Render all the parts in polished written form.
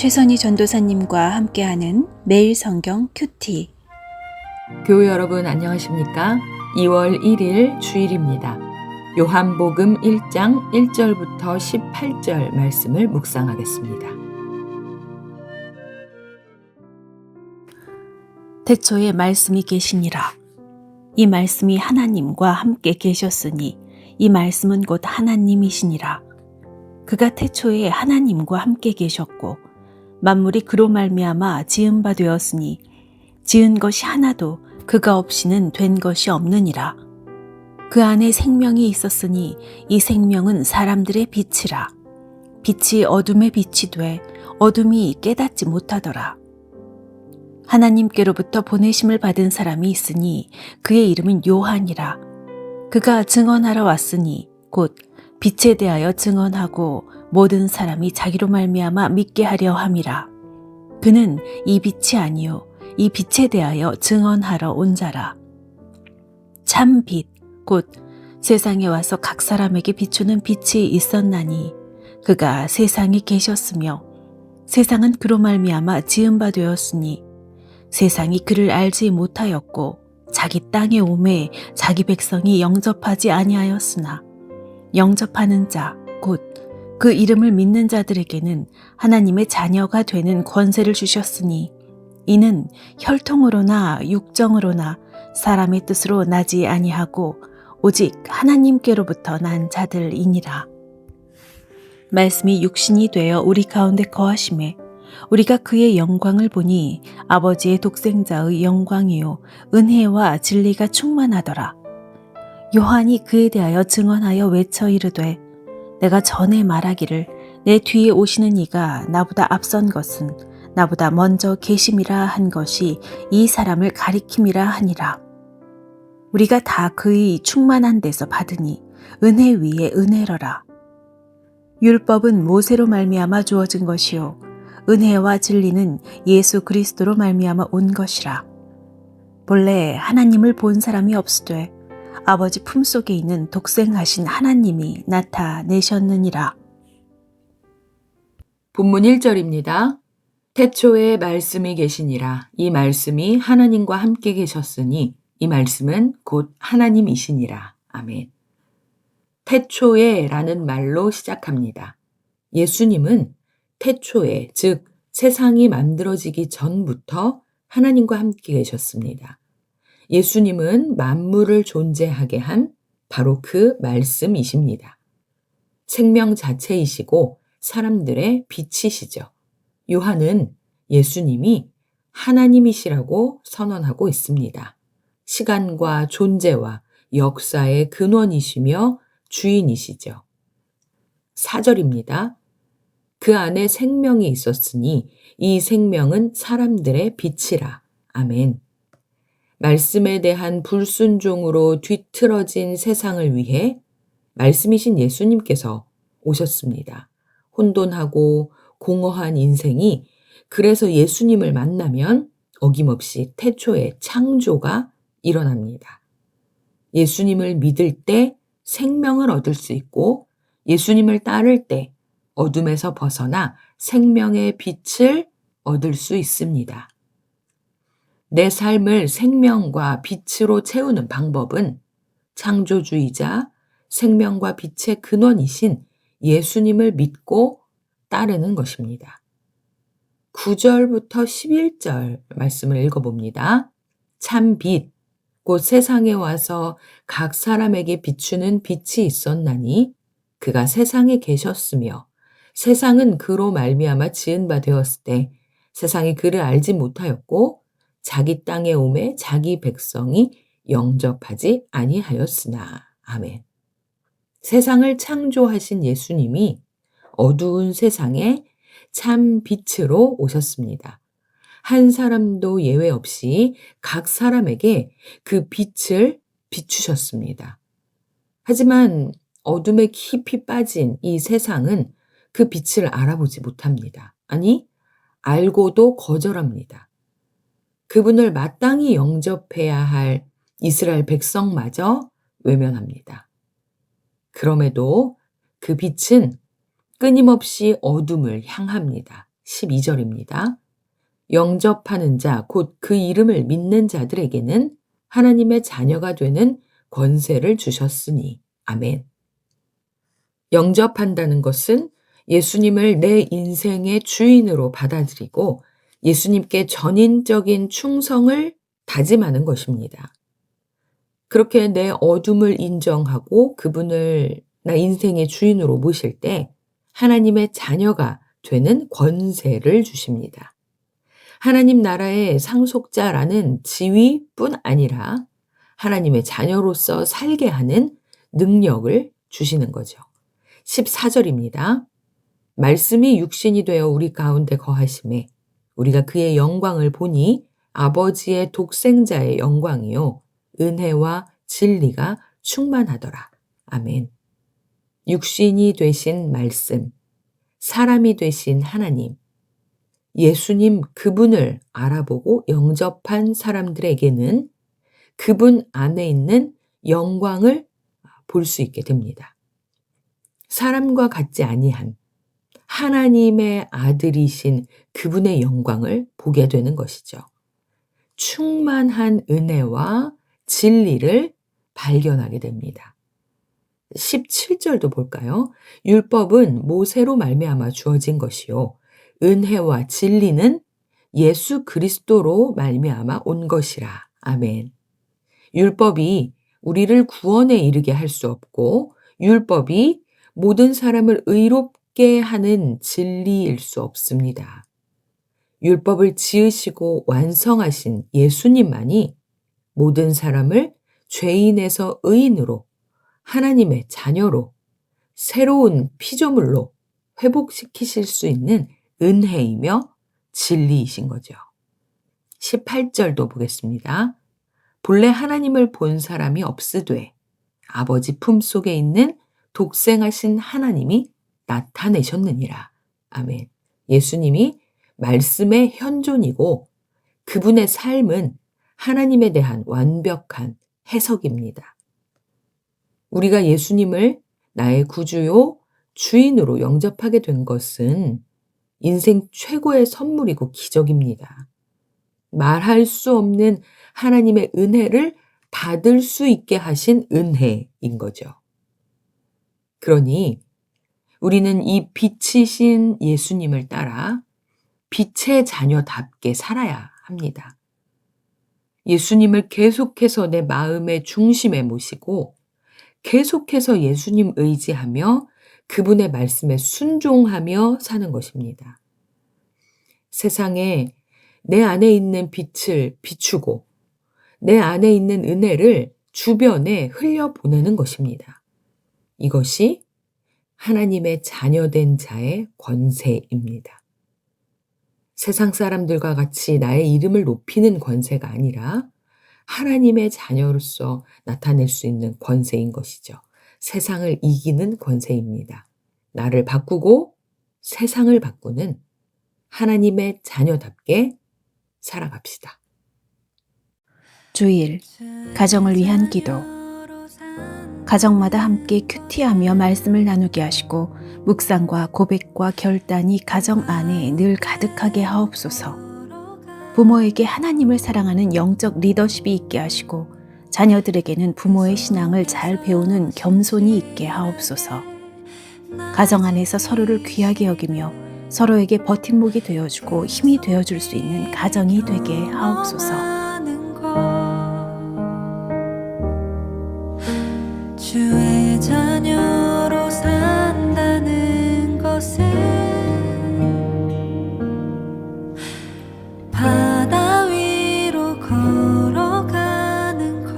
최선희 전도사님과 함께하는 매일 성경 큐티. 교회 여러분 안녕하십니까? 2월 1일 주일입니다. 요한복음 1장 1절부터 18절 말씀을 묵상하겠습니다. 태초에 말씀이 계시니라. 이 말씀이 하나님과 함께 계셨으니 이 말씀은 곧 하나님이시니라. 그가 태초에 하나님과 함께 계셨고 만물이 그로 말미암아 지은 바 되었으니 지은 것이 하나도 그가 없이는 된 것이 없느니라. 그 안에 생명이 있었으니 이 생명은 사람들의 빛이라. 빛이 어둠에 빛이 돼 어둠이 깨닫지 못하더라. 하나님께로부터 보내심을 받은 사람이 있으니 그의 이름은 요한이라. 그가 증언하러 왔으니 곧 빛에 대하여 증언하고 모든 사람이 자기로 말미암아 믿게 하려 함이라. 그는 이 빛이 아니요 이 빛에 대하여 증언하러 온 자라. 참 빛, 곧 세상에 와서 각 사람에게 비추는 빛이 있었나니 그가 세상에 계셨으며 세상은 그로 말미암아 지은 바 되었으니 세상이 그를 알지 못하였고 자기 땅에 오매 자기 백성이 영접하지 아니하였으나 영접하는 자, 곧 그 이름을 믿는 자들에게는 하나님의 자녀가 되는 권세를 주셨으니 이는 혈통으로나 육정으로나 사람의 뜻으로 나지 아니하고 오직 하나님께로부터 난 자들이니라. 말씀이 육신이 되어 우리 가운데 거하심에 우리가 그의 영광을 보니 아버지의 독생자의 영광이요 은혜와 진리가 충만하더라. 요한이 그에 대하여 증언하여 외쳐 이르되 내가 전에 말하기를 내 뒤에 오시는 이가 나보다 앞선 것은 나보다 먼저 계심이라 한 것이 이 사람을 가리킴이라 하니라. 우리가 다 그의 충만한 데서 받으니 은혜 위에 은혜로라. 율법은 모세로 말미암아 주어진 것이요 은혜와 진리는 예수 그리스도로 말미암아 온 것이라. 본래 하나님을 본 사람이 없으되 아버지 품속에 있는 독생하신 하나님이 나타내셨느니라. 본문 1절입니다. 태초에 말씀이 계시니라. 이 말씀이 하나님과 함께 계셨으니 이 말씀은 곧 하나님이시니라. 아멘. 태초에 라는 말로 시작합니다. 예수님은 태초에, 즉 세상이 만들어지기 전부터 하나님과 함께 계셨습니다. 예수님은 만물을 존재하게 한 바로 그 말씀이십니다. 생명 자체이시고 사람들의 빛이시죠. 요한은 예수님이 하나님이시라고 선언하고 있습니다. 시간과 존재와 역사의 근원이시며 주인이시죠. 4절입니다. 그 안에 생명이 있었으니 이 생명은 사람들의 빛이라. 아멘. 말씀에 대한 불순종으로 뒤틀어진 세상을 위해 말씀이신 예수님께서 오셨습니다. 혼돈하고 공허한 인생이 그래서 예수님을 만나면 어김없이 태초에 창조가 일어납니다. 예수님을 믿을 때 생명을 얻을 수 있고 예수님을 따를 때 어둠에서 벗어나 생명의 빛을 얻을 수 있습니다. 내 삶을 생명과 빛으로 채우는 방법은 창조주의자, 생명과 빛의 근원이신 예수님을 믿고 따르는 것입니다. 9절부터 11절 말씀을 읽어봅니다. 참 빛, 곧 세상에 와서 각 사람에게 비추는 빛이 있었나니 그가 세상에 계셨으며 세상은 그로 말미암아 지은 바 되었을 때 세상이 그를 알지 못하였고 자기 땅에 오매 자기 백성이 영접하지 아니하였으나. 아멘. 세상을 창조하신 예수님이 어두운 세상에 참 빛으로 오셨습니다. 한 사람도 예외 없이 각 사람에게 그 빛을 비추셨습니다. 하지만 어둠에 깊이 빠진 이 세상은 그 빛을 알아보지 못합니다. 아니, 알고도 거절합니다. 그분을 마땅히 영접해야 할 이스라엘 백성마저 외면합니다. 그럼에도 그 빛은 끊임없이 어둠을 향합니다. 12절입니다. 영접하는 자, 곧 그 이름을 믿는 자들에게는 하나님의 자녀가 되는 권세를 주셨으니. 아멘. 영접한다는 것은 예수님을 내 인생의 주인으로 받아들이고 예수님께 전인적인 충성을 다짐하는 것입니다. 그렇게 내 어둠을 인정하고 그분을 나 인생의 주인으로 모실 때 하나님의 자녀가 되는 권세를 주십니다. 하나님 나라의 상속자라는 지위뿐 아니라 하나님의 자녀로서 살게 하는 능력을 주시는 거죠. 14절입니다. 말씀이 육신이 되어 우리 가운데 거하심에 우리가 그의 영광을 보니 아버지의 독생자의 영광이요 은혜와 진리가 충만하더라. 아멘. 육신이 되신 말씀, 사람이 되신 하나님, 예수님 그분을 알아보고 영접한 사람들에게는 그분 안에 있는 영광을 볼 수 있게 됩니다. 사람과 같지 아니한 하나님의 아들이신 그분의 영광을 보게 되는 것이죠. 충만한 은혜와 진리를 발견하게 됩니다. 17절도 볼까요? 율법은 모세로 말미암아 주어진 것이요 은혜와 진리는 예수 그리스도로 말미암아 온 것이라. 아멘. 율법이 우리를 구원에 이르게 할 수 없고 율법이 모든 사람을 의롭게 하는 진리일 수 없습니다. 율법을 지으시고 완성하신 예수님만이 모든 사람을 죄인에서 의인으로 하나님의 자녀로 새로운 피조물로 회복시키실 수 있는 은혜이며 진리이신 거죠. 18절도 보겠습니다. 본래 하나님을 본 사람이 없으되 아버지 품속에 있는 독생하신 하나님이 나타내셨느니라. 아멘. 예수님이 말씀의 현존이고 그분의 삶은 하나님에 대한 완벽한 해석입니다. 우리가 예수님을 나의 구주요 주인으로 영접하게 된 것은 인생 최고의 선물이고 기적입니다. 말할 수 없는 하나님의 은혜를 받을 수 있게 하신 은혜인 거죠. 그러니 우리는 이 빛이신 예수님을 따라 빛의 자녀답게 살아야 합니다. 예수님을 계속해서 내 마음의 중심에 모시고 계속해서 예수님 의지하며 그분의 말씀에 순종하며 사는 것입니다. 세상에 내 안에 있는 빛을 비추고 내 안에 있는 은혜를 주변에 흘려보내는 것입니다. 이것이 하나님의 자녀된 자의 권세입니다. 세상 사람들과 같이 나의 이름을 높이는 권세가 아니라 하나님의 자녀로서 나타낼 수 있는 권세인 것이죠. 세상을 이기는 권세입니다. 나를 바꾸고 세상을 바꾸는 하나님의 자녀답게 살아갑시다. 주일, 가정을 위한 기도. 가정마다 함께 큐티하며 말씀을 나누게 하시고 묵상과 고백과 결단이 가정 안에 늘 가득하게 하옵소서. 부모에게 하나님을 사랑하는 영적 리더십이 있게 하시고 자녀들에게는 부모의 신앙을 잘 배우는 겸손이 있게 하옵소서. 가정 안에서 서로를 귀하게 여기며 서로에게 버팀목이 되어주고 힘이 되어줄 수 있는 가정이 되게 하옵소서. 주의 자녀로 산다는 것은 바다 위로 걸어가는 것,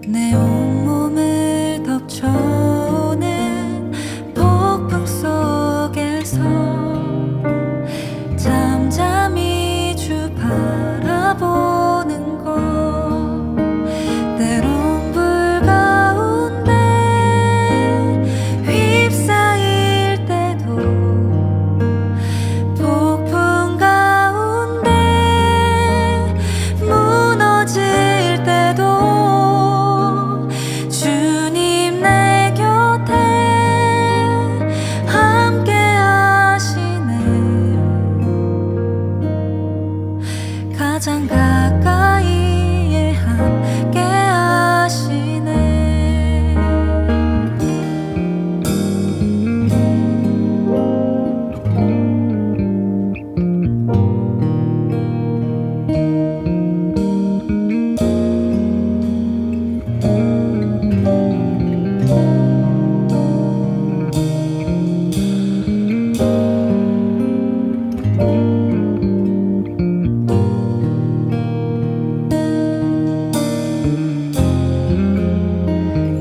내 온몸을 덮쳐오는 폭풍 속에서 잠잠 가장 가까이에 함께 하시네.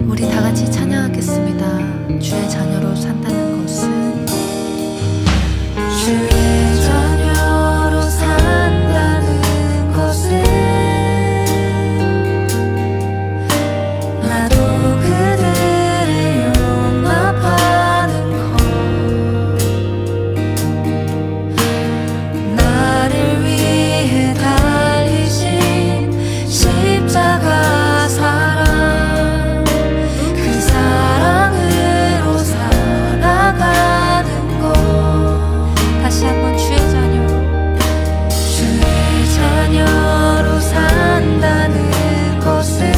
우리 다 같이 찬양하겠습니다. 주의 자녀로 산다는 것은, 주의 자녀로 산다는 것은 나도 그들을 용납하는 것, 나를 위해 달리신 십자가 사랑, 그 사랑으로 살아가는 것. 다시 한번 주의 자녀로 산다는 것은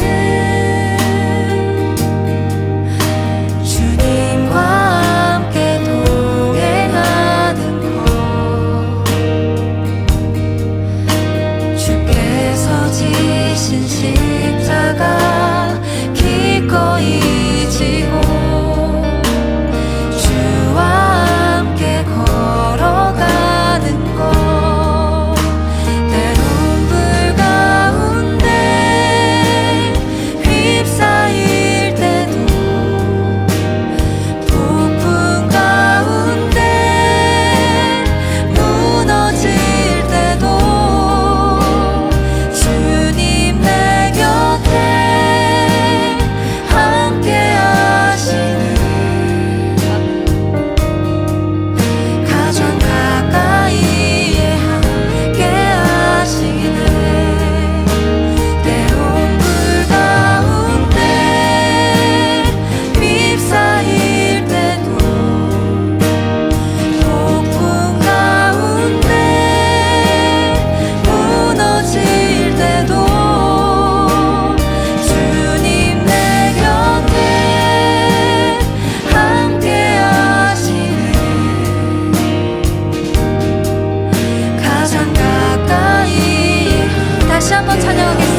주님과 함께 동행하는 것, 주께서 지신 십자가 기꺼이 지고 주와 함께 걸어가는 것, 때론 불 가운데 휩싸일 때도, 폭풍 가운데 무너질 때도 주님 내 곁에 함께 하시는, 가장 가까이에 함께 하시네. 때론 불 가운데 휩싸일 때도, 폭풍 가운데 무너질 때도 주님 내 곁에 함께 하시네. 가장 가까이. 다시 한번 찬양하겠습니다.